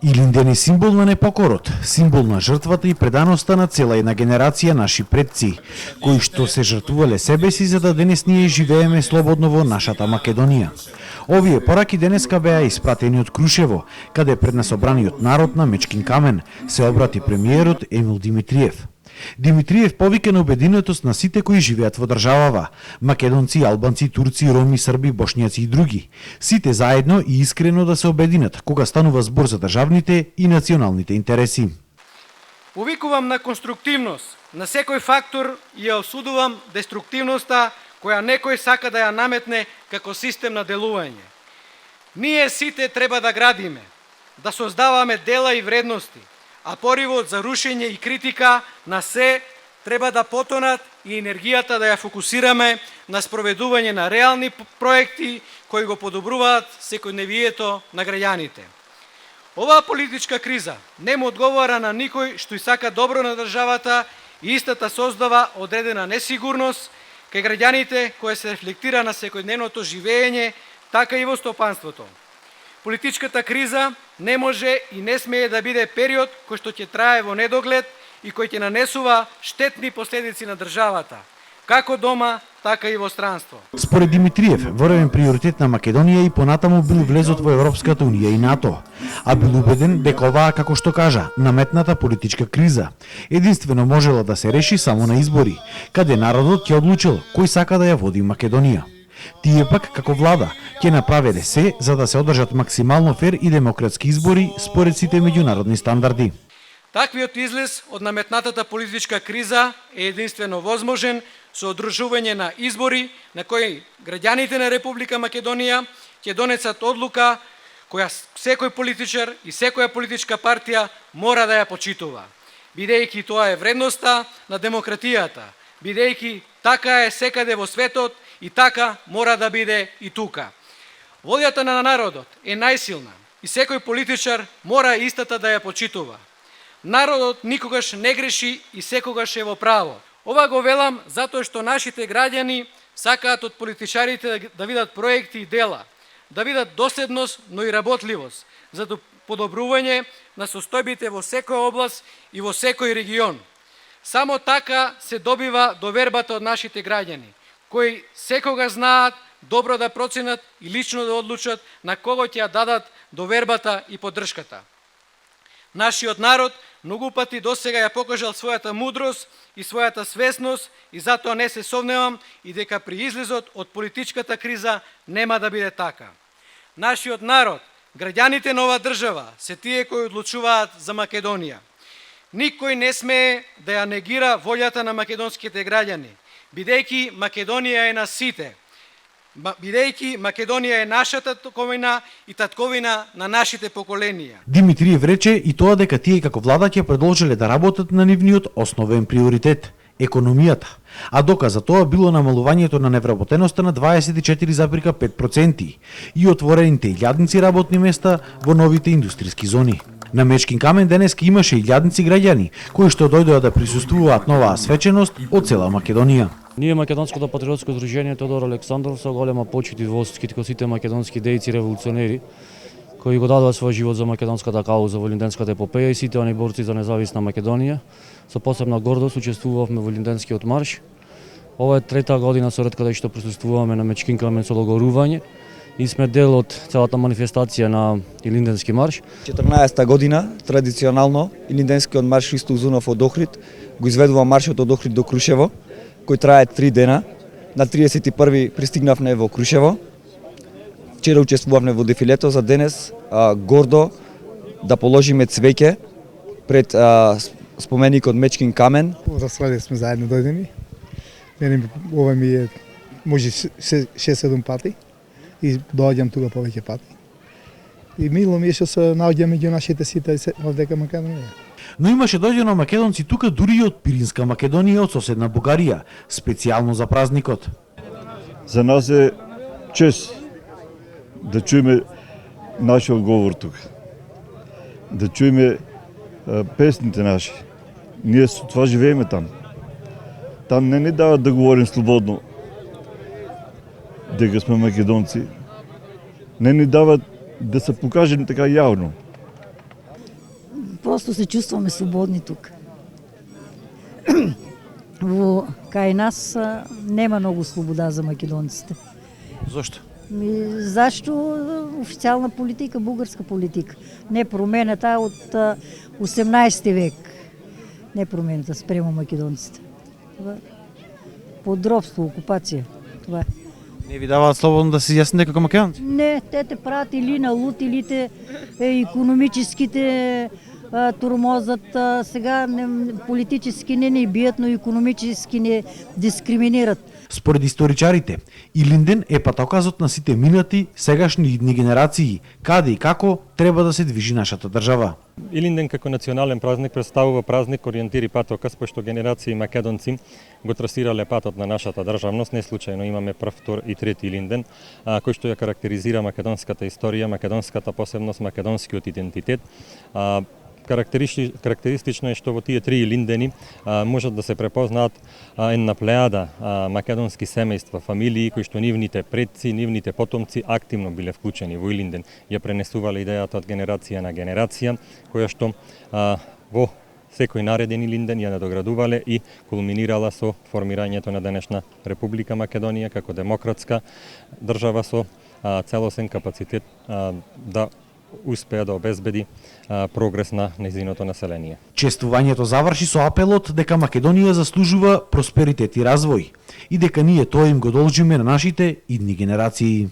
Илинден е символ на непокорот, символ на жртвата и преданоста на цела една генерација наши предци, кои што се жртвувале себе си за да денес ние живееме слободно во нашата Македонија. Овие пораки денеска беа испратени од Крушево, каде пред насобраниот народ на Мечкин камен се обрати премиерот Емил Димитриев. Димитриев повика на обединетост на сите кои живеат во државава: македонци, албанци, турци, роми, срби, бошњаци и други. Сите заедно и искрено да се обединат кога станува збор за државните и националните интереси. Повикувам на конструктивност на секој фактор и ја осудувам деструктивноста која некој сака да ја наметне како систем на делување. Ние сите треба да градиме, да создаваме дела и вредности, а поривот за рушење и критика на се треба да потонат и енергијата да ја фокусираме на спроведување на реални проекти кои го подобруваат секојдневието на граѓаните. Оваа политичка криза не му одговара на никој што и сака добро на државата и истата создава одредена несигурност кај граѓаните која се рефлектира на секојдневното живење, така и во стопанството. Политичката криза не може и не смее да биде период кој што ќе трае во недоглед и кој ќе нанесува штетни последици на државата, како дома, така и во странство. Според Димитриев, воровен приоритет на Македонија и понатаму бил влезот во Европската унија и НАТО, а бил убеден дека оваа, како што кажа, наметната политичка криза единствено можела да се реши само на избори, каде народот ќе одлучил кој сака да ја води Македонија. Тие пак, како влада, ќе направеле се за да се одржат максимално фер и демократски избори според сите меѓународни стандарди. Таквиот излез од наметнатата политичка криза е единствено возможен со одржување на избори на кои граѓаните на Република Македонија ќе донесат одлука која секој политичар и секоја политичка партија мора да ја почитува, бидејќи тоа е вредноста на демократијата, бидејќи така е секаде во светот и така мора да биде и тука. Волјата на народот е најсилна и секој политичар мора истата да ја почитува. Народот никогаш не греши и секогаш е во право. Ова го велам затоа што нашите граѓани сакаат од политичарите да видат проекти и дела, да видат доследност, но и работливост за подобрување на состојбите во секоја област и во секој регион. Само така се добива довербата од нашите граѓани, кои секога знаат добро да проценат и лично да одлучат на кого ќе ја дадат довербата и поддршката. Нашиот народ многу пати досега ја покажал својата мудрост и својата свесност и затоа не се сомневам и дека при излезот од политичката криза нема да биде така. Нашиот народ, граѓаните на оваа држава, се тие кои одлучуваат за Македонија. Никој не смее да ја негира волјата на македонските граѓани, бидејќи Македонија е на сите, бидејќи Македонија е нашата татковина и татковина на нашите поколенија. Димитриев рече и тоа дека тие како влада ќе продолжиле да работат на нивниот основен приоритет – економијата, а доказ за тоа било намалувањето на невработеноста на 24,5% и отворените илјадници работни места во новите индустријски зони. На Мечкин камен денеска имаше илјадници граѓани кои што дојдоа да присуствуваат на оваа свеченост од цела Македонија. Ние Македонското патриотско здружение Тодор Александров со голема почит и вост кон сите македонски дејци револуционери кои го дадоа свој живот за македонската кауза во Илинденската епопеја и сите они борци за независна Македонија. Со посебна гордост учествувавме во Илинденскиот марш. Ова е трета година со ред каде што присуствуваме на Мечкин камен со логорување и сме дел од целата манифестација на Илинденски марш. 14-та година традиционално Илинденскиот марш Христо Узунов од Охрид го изведува маршот од Охрид до Крушево, кој трае 3 дена. На 31 пристигнавме во Крушево. Вчера учествувавме во дефилето за денес гордо да положиме цвеќе пред споменикот Мечкин камен. За свадба сме заедно дојдени. Ова ми е може 6-7 пати и доаѓам тука повеќе пати. И мило ми е што се наоѓам меѓу нашите сите овдека Македонија. Но имаше дојдено македонци тука дури и од Пиринска Македонија, од соседна Бугарија, специјално за празникот. За нас е чест да чуеме нашиот говор тука. Да чуеме песните наши. Ние со това живееме там. Там не ни дават да говорим слободно дека сме македонци. Не ни дават да се покажем така јавно. просто се чувстваме слободни тук. Кај нас нема многу слобода за македонците. Зошто? Зашто официјална политика, бугарска политика, не променета од 18 век. Не променета спрема македонците. Подробство, окупација. Това е. Не ви даваат слободно да се изјасните како македонци? Не, те прати или на лут, или те економическите турмозат. Сега политически не ни бият, но економически не дискриминират. Според историчарите, Илинден е патоказот на сите минати, сегашни и идни генерации, каде и како треба да се движи нашата држава. Илинден како национален празник представува празник ориентири патоказ, пошто генерации македонци го трасирале патот на нашата државност. Не случајно имаме прв, втор и трети Илинден, кој што ја карактеризира македонската историја, македонската посебност, македонскиот идентитет. Карактеристично е што во тие три Илиндени можат да се препознаат една плејада македонски семејства, фамилии кои што нивните предци, нивните потомци активно биле вклучени во Илинден. Ја пренесувале идејата од генерација на генерација, која што во секој нареден Илинден ја надоградувале и кулминирала со формирањето на денешна Република Македонија како демократска држава со целосен капацитет да успеа да обезбеди прогрес на нејзиното население. Чествувањето заврши со апелот дека Македонија заслужува просперитет и развој и дека ние тоа им го должиме на нашите идни генерации.